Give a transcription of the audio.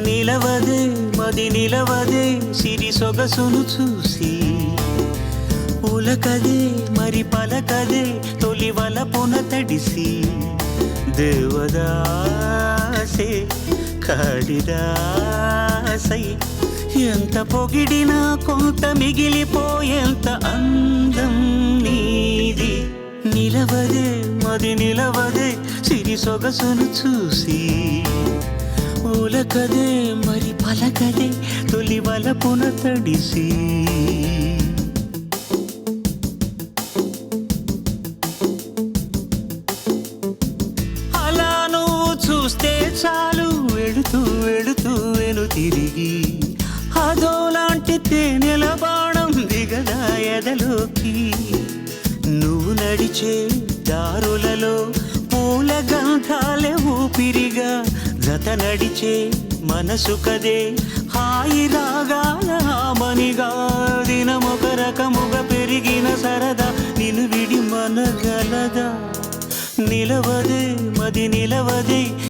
నిలవదే మది నిలవదే సిరి సొగసును చూసి ఉలకదే మరి పలకదే తొలి వలపున తడిసి దేవదాసే కాళిదాసై ఎంత పొగిడినా కొంత మిగిలిపోయేంత అందం నీది నిలవదే మది నిలవదే సిరి సొగసును చూసి ఉలకదే మరి పలకదే తొలి వలపున తడిసి అలా నువ్వు చూస్తే చాలు వెళుతూ వెళుతూ వెను తిరిగి అదోలాంటి తేనెల బాణం దిగదా ఎదలోకి నువ్వు నడిచే దారులలో పూల గంధాలే ఊపిరిగా జత నడిచే మనసు కదే హాయి రాగాల మనిగా దినమొక రకముగా పెరిగిన సరదా నిన్ను విడి మనగలదా నిలవదే మది నిలవదే